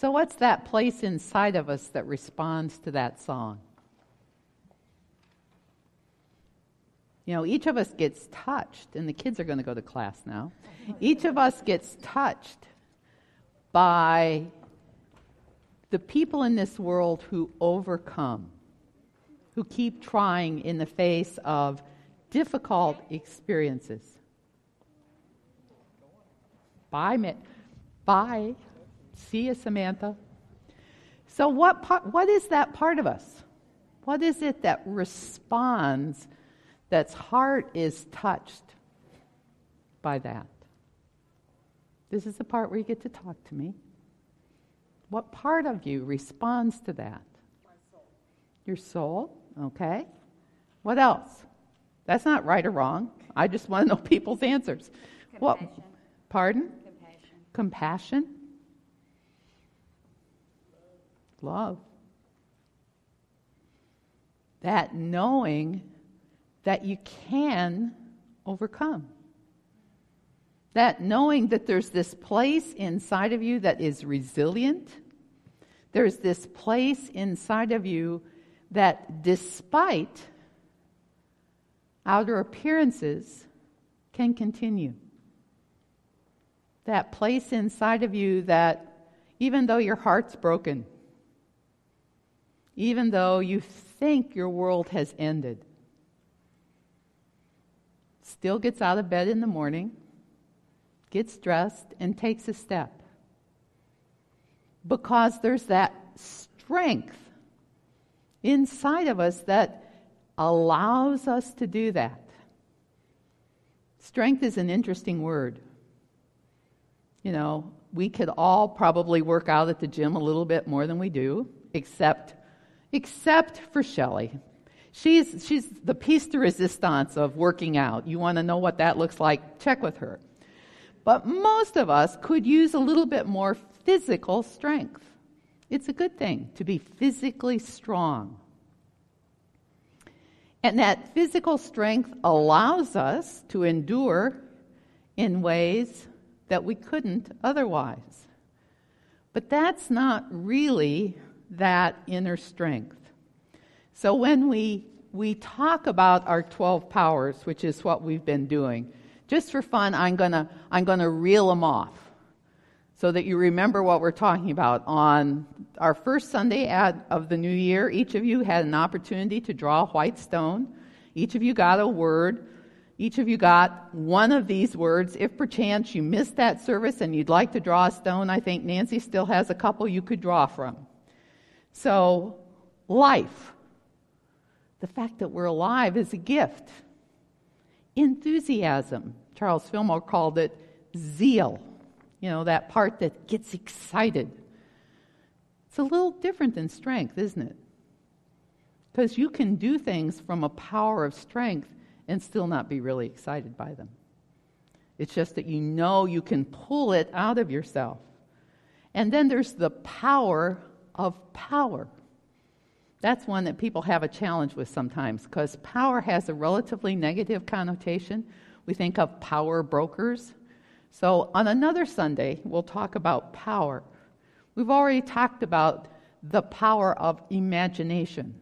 So what's that place inside of us that responds to that song? You know, each of us gets touched, and the kids are going to go to class now. Each of us gets touched by the people in this world who overcome, who keep trying in the face of difficult experiences. Bye. See you, Samantha. So what is that part of us? What is it that responds, that's heart is touched by that? This is the part where you get to talk to me. What part of you responds to that? My soul. Your soul? Okay. What else? That's not right or wrong. I just want to know people's answers. Compassion. What? Pardon? Compassion. Compassion? Love. That knowing that you can overcome. That knowing that there's this place inside of you that is resilient. There's this place inside of you that, despite outer appearances, can continue. That place inside of you that, even though your heart's broken, even though you think your world has ended, still gets out of bed in the morning, gets dressed, and takes a step. Because there's that strength inside of us that allows us to do that. Strength is an interesting word. You know, we could all probably work out at the gym a little bit more than we do, except for Shelley. She's the piece de resistance of working out. You want to know what that looks like? Check with her. But most of us could use a little bit more physical strength. It's a good thing to be physically strong. And that physical strength allows us to endure in ways that we couldn't otherwise. But that's not really that inner strength. So when we talk about our 12 powers, which is what we've been doing, just for fun, I'm gonna reel them off so that you remember what we're talking about. On our first Sunday of the new year, each of you had an opportunity to draw a white stone. Each of you got a word. Each of you got one of these words. If perchance you missed that service and you'd like to draw a stone, I think Nancy still has a couple you could draw from. So, life. The fact that we're alive is a gift. Enthusiasm. Charles Fillmore called it zeal. You know, that part that gets excited. It's a little different than strength, isn't it? Because you can do things from a power of strength and still not be really excited by them. It's just that you know you can pull it out of yourself. And then there's the power of power. That's one that people have a challenge with sometimes, because power has a relatively negative connotation. We think of power brokers. So on another Sunday, we'll talk about power. We've already talked about the power of imagination.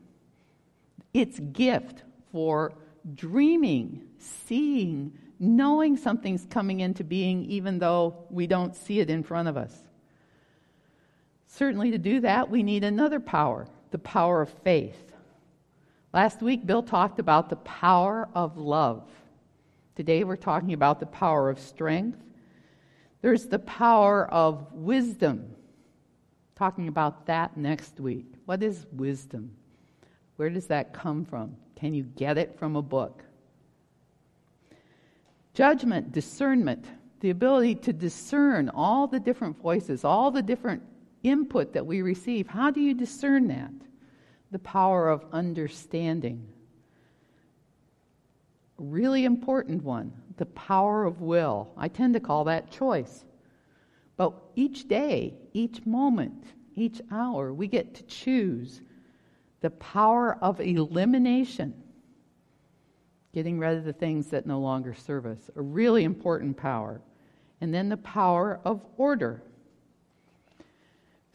Its gift for dreaming, seeing, knowing something's coming into being even though we don't see it in front of us. Certainly to do that, we need another power, the power of faith. Last week, Bill talked about the power of love. Today, we're talking about the power of strength. There's the power of wisdom. Talking about that next week. What is wisdom? Where does that come from? Can you get it from a book? Judgment, discernment, the ability to discern all the different voices, all the different input that we receive. How do you discern that? The power of understanding. A really important one, the power of will. I tend to call that choice. But each day, each moment, each hour, we get to choose the power of elimination. Getting rid of the things that no longer serve us. A really important power. And then the power of order.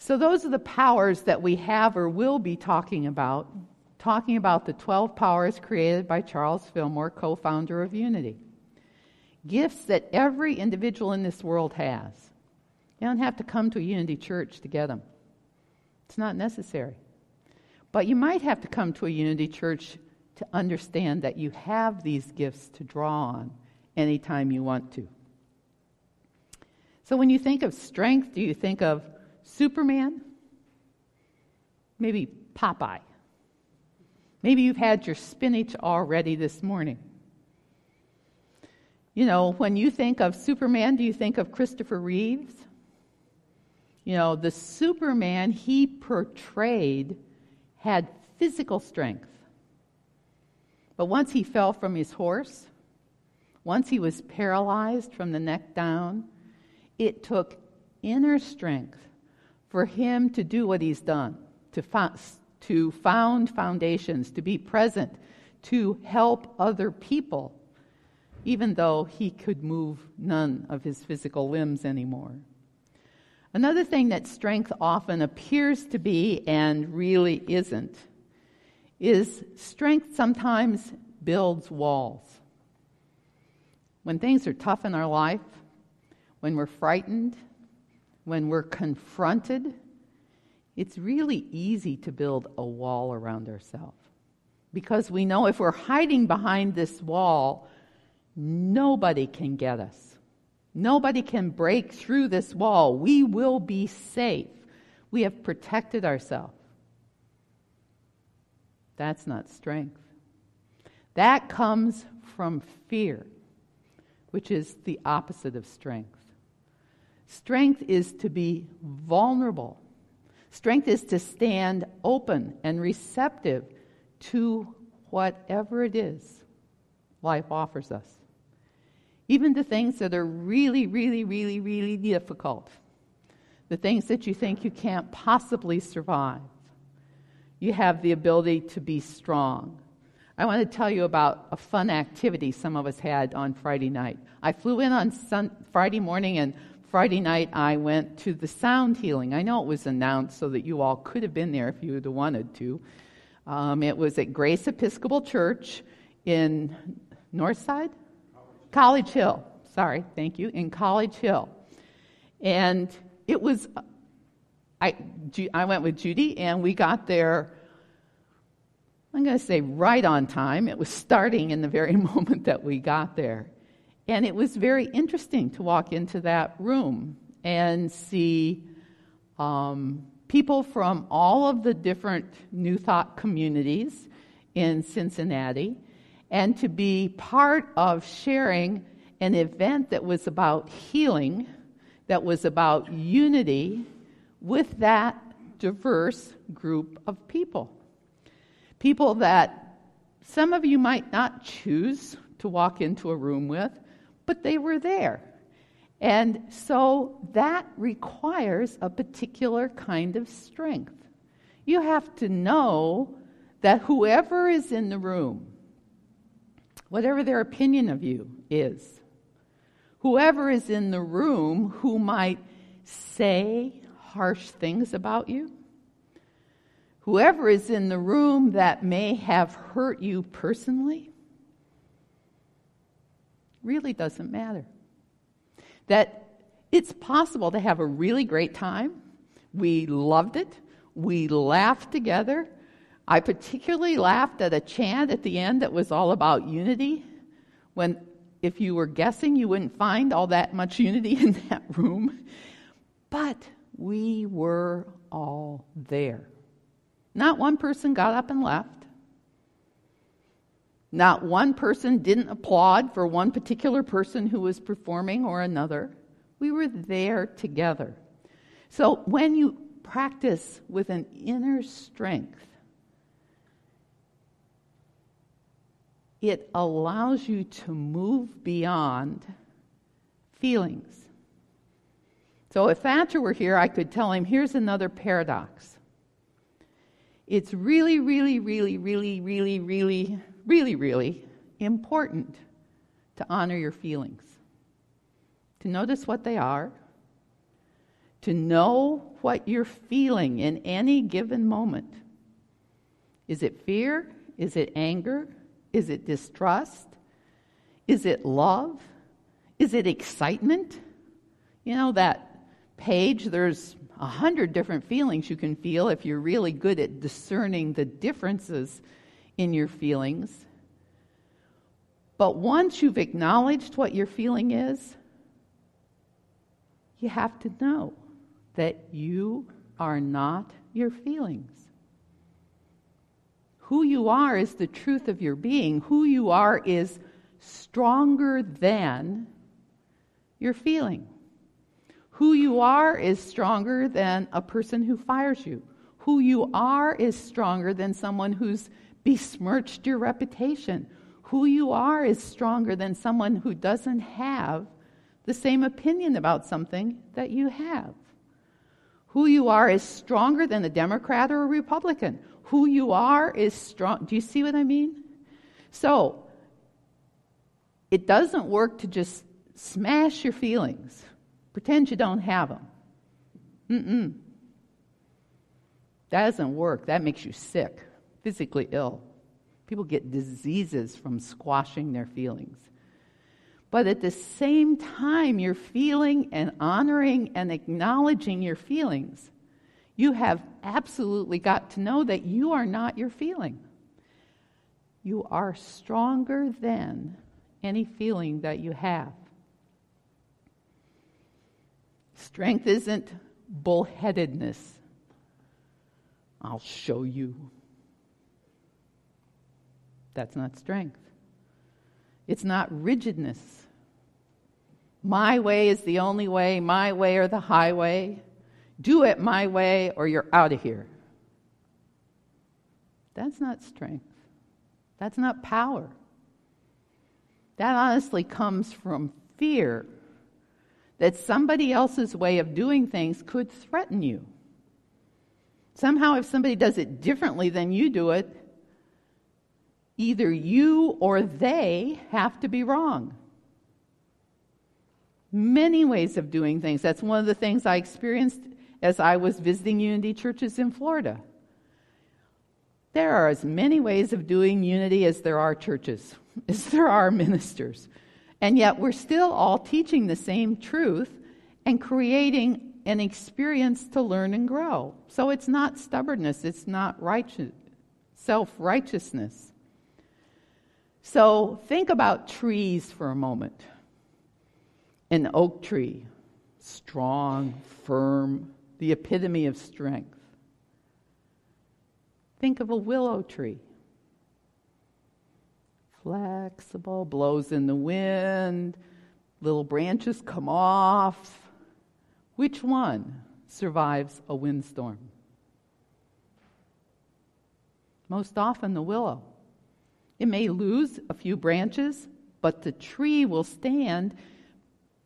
So those are the powers that we have or will be talking about the 12 powers created by Charles Fillmore, co-founder of Unity. Gifts that every individual in this world has. You don't have to come to a Unity church to get them. It's not necessary. But you might have to come to a Unity church to understand that you have these gifts to draw on anytime you want to. So when you think of strength, do you think of Superman? Maybe Popeye. Maybe you've had your spinach already this morning. You know, when you think of Superman, do you think of Christopher Reeves? You know, the Superman he portrayed had physical strength. But once he fell from his horse, once he was paralyzed from the neck down, it took inner strength for him to do what he's done, to found foundations, to be present, to help other people, even though he could move none of his physical limbs anymore. Another thing that strength often appears to be and really isn't is strength sometimes builds walls. When things are tough in our life, when we're frightened, when we're confronted, it's really easy to build a wall around ourselves. Because we know if we're hiding behind this wall, nobody can get us. Nobody can break through this wall. We will be safe. We have protected ourselves. That's not strength. That comes from fear, which is the opposite of strength. Strength is to be vulnerable. Strength is to stand open and receptive to whatever it is life offers us. Even the things that are really, really, really, really difficult. The things that you think you can't possibly survive. You have the ability to be strong. I want to tell you about a fun activity some of us had on Friday night. I flew in on Friday morning, and Friday night I went to the sound healing. I know it was announced so that you all could have been there if you would have wanted to. It was at Grace Episcopal Church in Northside? College Hill. Sorry, thank you. In College Hill. And it was, I went with Judy, and we got there, I'm going to say right on time. It was starting in the very moment that we got there. And it was very interesting to walk into that room and see people from all of the different New Thought communities in Cincinnati, and to be part of sharing an event that was about healing, that was about unity with that diverse group of people. People that some of you might not choose to walk into a room with, but they were there. And so that requires a particular kind of strength. You have to know that whoever is in the room, whatever their opinion of you is, whoever is in the room who might say harsh things about you, whoever is in the room that may have hurt you personally, really doesn't matter. That it's possible to have a really great time. We loved it. We laughed together. I particularly laughed at a chant at the end that was all about unity, when if you were guessing, you wouldn't find all that much unity in that room. But we were all there. Not one person got up and left. Not one person didn't applaud for one particular person who was performing or another. We were there together. So when you practice with an inner strength, it allows you to move beyond feelings. So if Thatcher were here, I could tell him, here's another paradox. It's really, really, really, really, really, really, really, really important to honor your feelings, to notice what they are, to know what you're feeling in any given moment. Is it fear? Is it anger? Is it distrust? Is it love? Is it excitement? You know, that page, there's 100 different feelings you can feel if you're really good at discerning the differences in your feelings. But once you've acknowledged what your feeling is, you have to know that you are not your feelings. Who you are is the truth of your being. Who you are is stronger than your feeling. Who you are is stronger than a person who fires you. Who you are is stronger than someone who's besmirched your reputation. Who you are is stronger than someone who doesn't have the same opinion about something that you have. Who you are is stronger than a Democrat or a Republican. Who you are is strong. Do you see what I mean? So, it doesn't work to just smash your feelings. Pretend you don't have them. That doesn't work. That makes you sick, physically ill. People get diseases from squashing their feelings. But at the same time, you're feeling and honoring and acknowledging your feelings. You have absolutely got to know that you are not your feeling. You are stronger than any feeling that you have. Strength isn't bullheadedness. I'll show you. That's not strength. It's not rigidness. My way is the only way, my way or the highway. Do it my way or you're out of here. That's not strength. That's not power. That honestly comes from fear that somebody else's way of doing things could threaten you. Somehow if somebody does it differently than you do it, either you or they have to be wrong. Many ways of doing things. That's one of the things I experienced as I was visiting Unity churches in Florida. There are as many ways of doing Unity as there are churches, as there are ministers. And yet we're still all teaching the same truth and creating an experience to learn and grow. So it's not stubbornness, it's not self-righteousness. So think about trees for a moment. An oak tree, strong, firm, the epitome of strength. Think of a willow tree. Flexible, blows in the wind, little branches come off. Which one survives a windstorm? Most often the willow. It may lose a few branches, but the tree will stand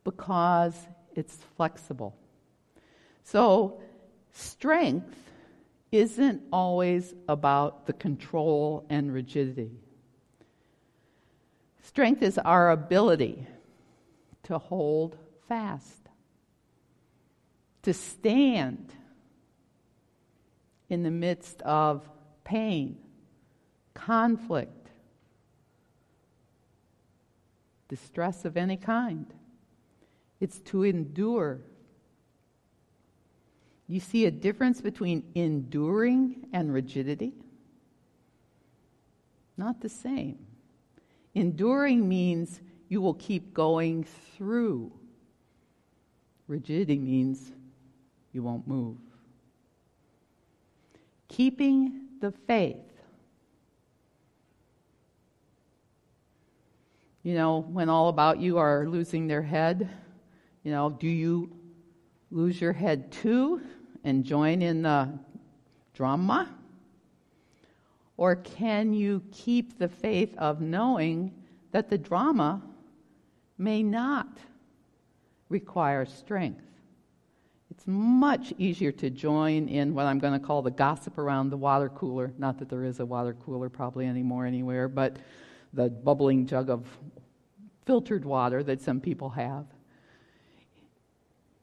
because it's flexible. So, strength isn't always about the control and rigidity. Strength is our ability to hold fast, to stand in the midst of pain, conflict, distress of any kind. It's to endure. You see a difference between enduring and rigidity? Not the same. Enduring means you will keep going through. Rigidity means you won't move. Keeping the faith. You know, when all about you are losing their head, you know, do you lose your head too and join in the drama? Or can you keep the faith of knowing that the drama may not require strength? It's much easier to join in what I'm going to call the gossip around the water cooler. Not that there is a water cooler probably anymore anywhere, but the bubbling jug of filtered water that some people have.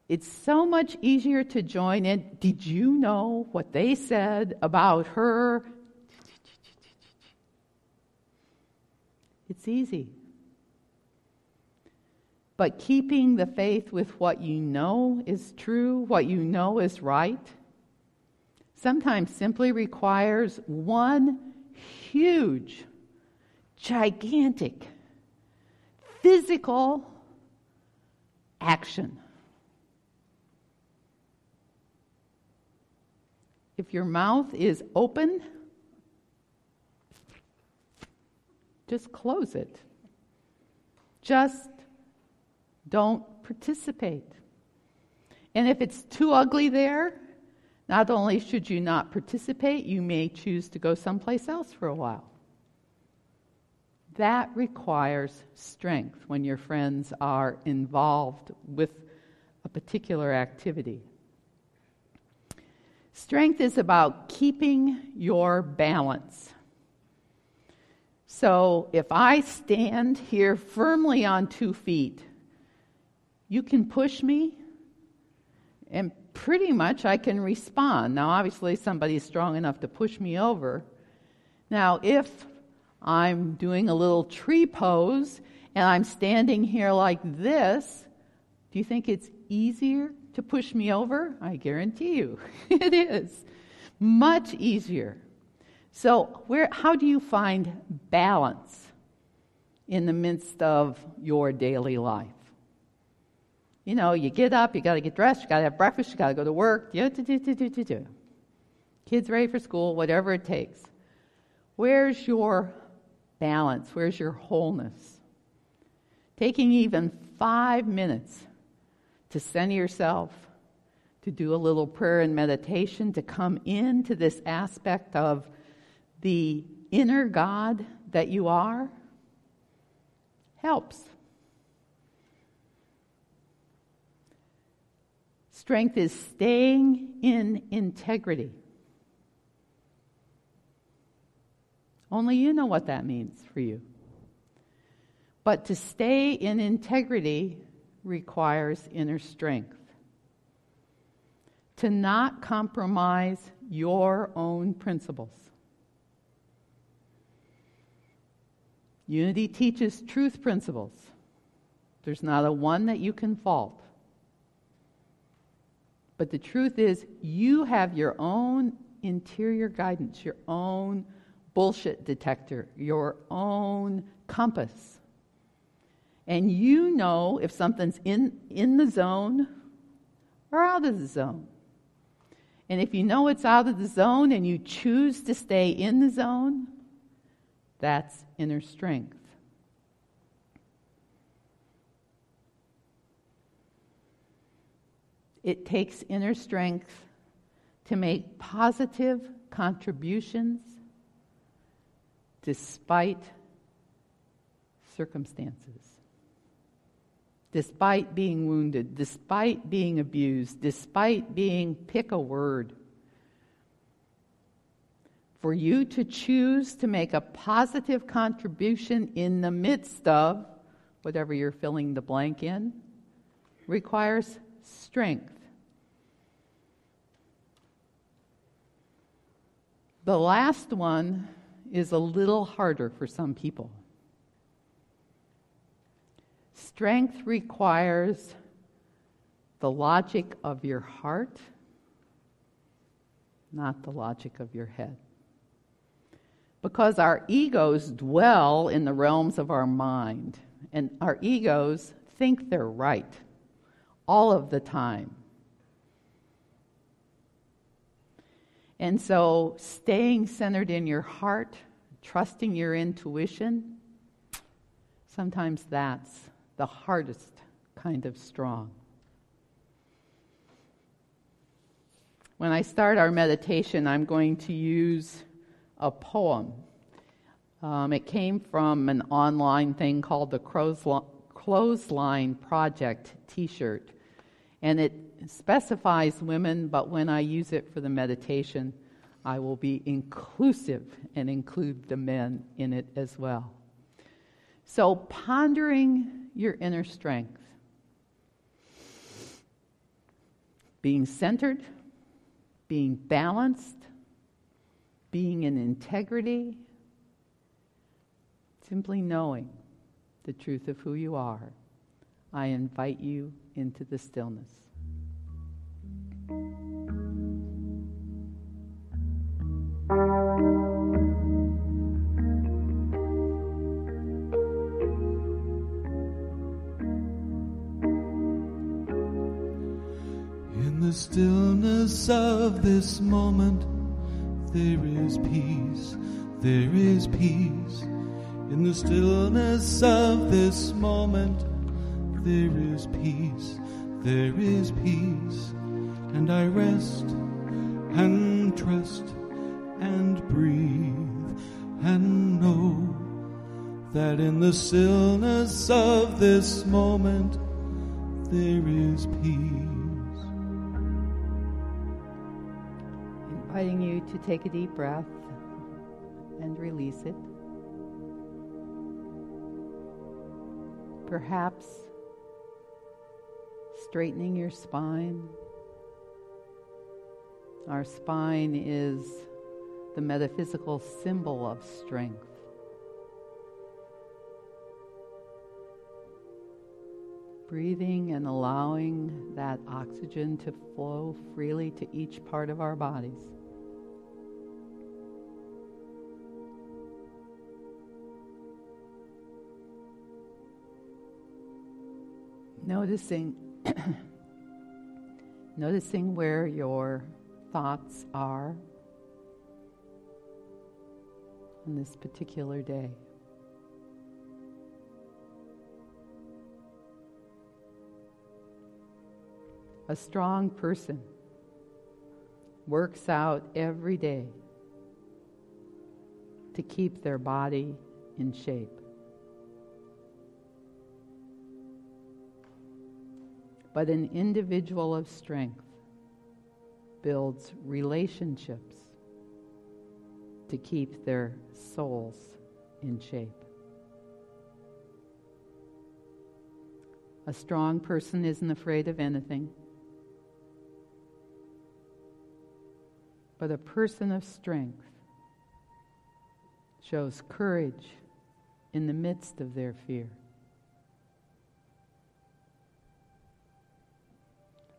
It's so much easier to join in. Did you know what they said about her? It's easy. But keeping the faith with what you know is true, what you know is right, sometimes simply requires one huge, gigantic, physical action. If your mouth is open, just close it. Just don't participate. And if it's too ugly there, not only should you not participate, you may choose to go someplace else for a while. That requires strength when your friends are involved with a particular activity. Strength is about keeping your balance. So if I stand here firmly on 2 feet, you can push me, and pretty much I can respond. Now, obviously, somebody's strong enough to push me over. Now, if I'm doing a little tree pose and I'm standing here like this, do you think it's easier to push me over? I guarantee you it is. Much easier. So how do you find balance in the midst of your daily life? You know, you get up, you got to get dressed, you got to have breakfast, you got to go to work. Kids ready for school, whatever it takes. Where's your balance? Where's your wholeness? Taking even 5 minutes to center yourself, to do a little prayer and meditation, to come into this aspect of the inner God that you are, helps. Strength is staying in integrity. Only you know what that means for you. But to stay in integrity requires inner strength. To not compromise your own principles. Unity teaches truth principles. There's not a one that you can fault. But the truth is, you have your own interior guidance, your own bullshit detector, your own compass. And you know if something's in the zone or out of the zone. And if you know it's out of the zone and you choose to stay in the zone, that's inner strength. It takes inner strength to make positive contributions despite circumstances, despite being wounded, despite being abused, despite being, pick a word. For you to choose to make a positive contribution in the midst of whatever you're filling the blank in requires strength. The last one is a little harder for some people. Strength requires the logic of your heart, not the logic of your head. Because our egos dwell in the realms of our mind, and our egos think they're right all of the time. And so staying centered in your heart, trusting your intuition, sometimes that's the hardest kind of strong. When I start our meditation, I'm going to use a poem. It came from an online thing called the Clothesline Project t-shirt. And it specifies women, but when I use it for the meditation, I will be inclusive and include the men in it as well. So pondering your inner strength. being centered, being balanced, being in integrity, simply knowing the truth of who you are, I invite you into the stillness. In the stillness of this moment, there is peace, there is peace. In the stillness of this moment, there is peace, there is peace. And I rest and trust and breathe and know that in the stillness of this moment, there is peace. Inviting you to take a deep breath and release it. Perhaps straightening your spine. Our spine is the metaphysical symbol of strength. Breathing and allowing that oxygen to flow freely to each part of our bodies. Noticing where your thoughts are on this particular day. A strong person works out every day to keep their body in shape. But an individual of strength builds relationships to keep their souls in shape. A strong person isn't afraid of anything, but a person of strength shows courage in the midst of their fear.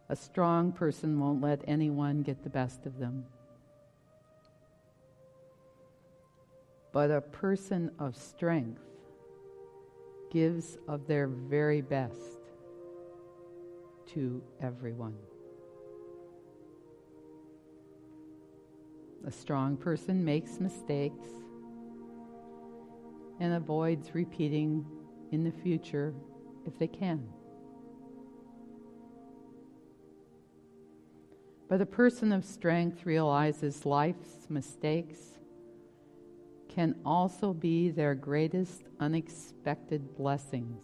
A strong person won't let anyone get the best of them. But a person of strength gives of their very best to everyone. A strong person makes mistakes and avoids repeating in the future if they can. But a person of strength realizes life's mistakes can also be their greatest unexpected blessings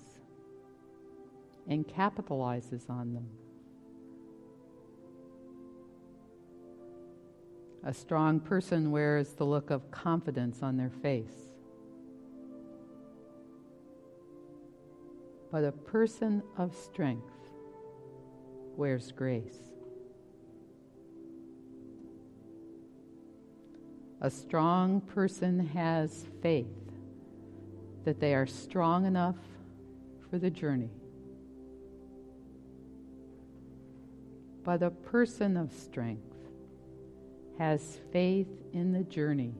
and capitalizes on them. A strong person wears the look of confidence on their face. But a person of strength wears grace. A strong person has faith that they are strong enough for the journey. But a person of strength has faith in the journey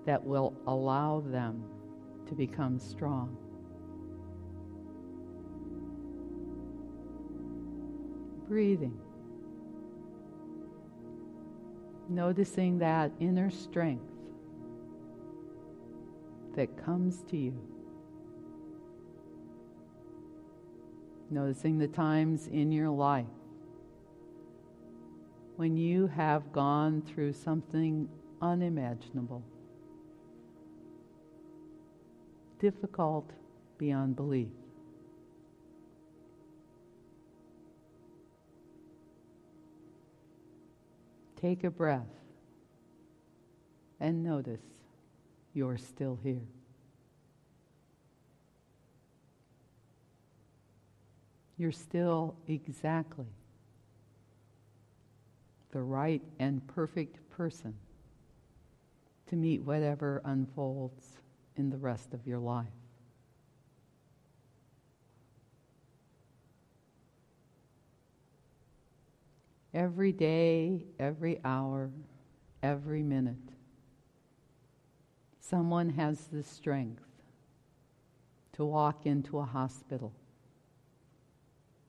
that will allow them to become strong. Breathing. Noticing that inner strength that comes to you. Noticing the times in your life when you have gone through something unimaginable, difficult beyond belief. Take a breath and notice you're still here. You're still exactly the right and perfect person to meet whatever unfolds in the rest of your life. Every day, every hour, every minute, someone has the strength to walk into a hospital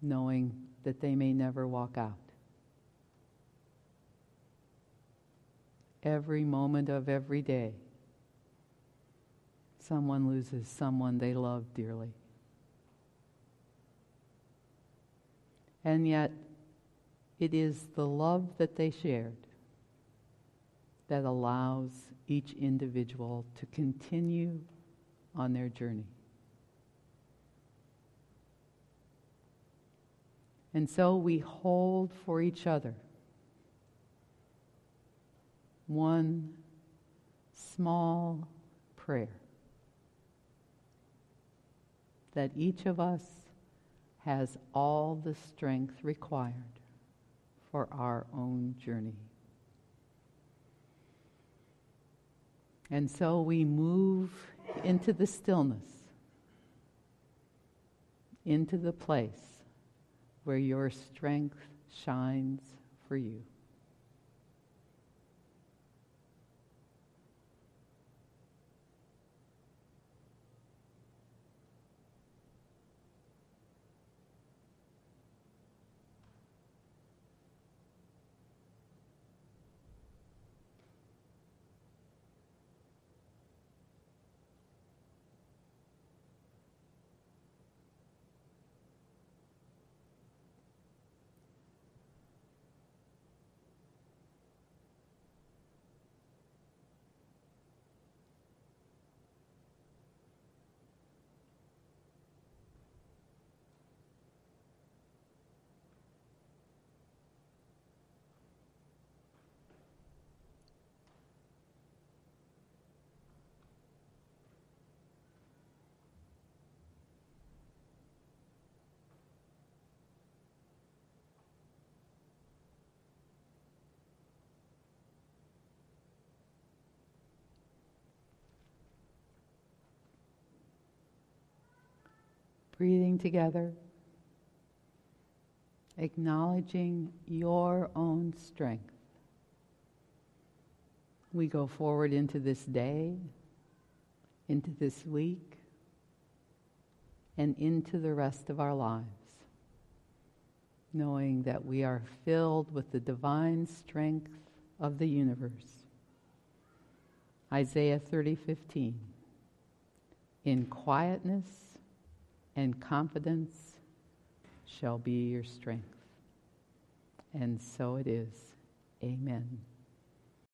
knowing that they may never walk out. Every moment of every day, someone loses someone they love dearly. And yet, it is the love that they shared that allows each individual to continue on their journey. And so we hold for each other one small prayer that each of us has all the strength required for our own journey. And so we move into the stillness, into the place where your strength shines for you. Breathing together, acknowledging your own strength. We go forward into this day, into this week, and into the rest of our lives, knowing that we are filled with the divine strength of the universe. Isaiah 30:15. In quietness and confidence shall be your strength. And so it is. Amen.